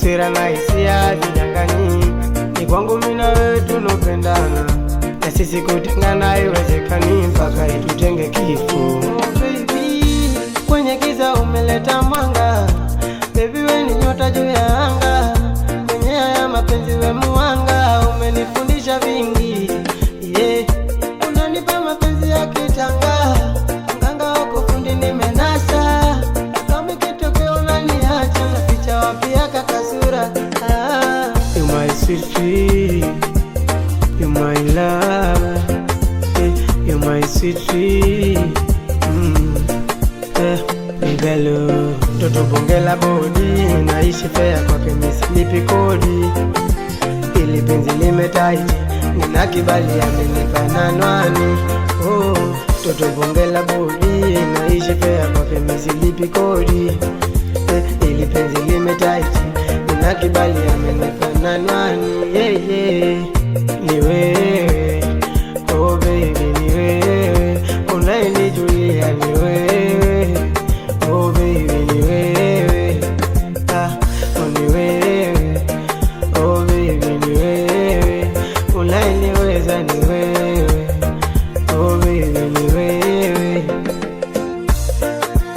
Hasira na hisia vinyang'anyi, ni kwangu mimi na wewe tunapendana, na sisi kutengana haiwezekani mpaka itutenge kifo. Oh baby, kwenye giza umeleta mwanga, baby wewe ni nyota juu ya anga, kwenye haya mapenzi wewe mwanga, umenifundisha vingi, yeah. Unanipa mapenzi ya kitanga, mganga wako fundi nimenasa, kama kitokeo unaniacha na picha wapi yaka kasura. You my sweet, you my love, you my sweet, Bigalo, toto bongela bodi, naishi fea kwake misilipi kodi, ili penzi limetaiti, nina kibali amenipa na nwani. Oh, toto bongela bodi, naishi fea kwake misilipi kodi, ili penzi limetaiti, nina kibali amenipa na nwani. Yeah, yeah, ni wewe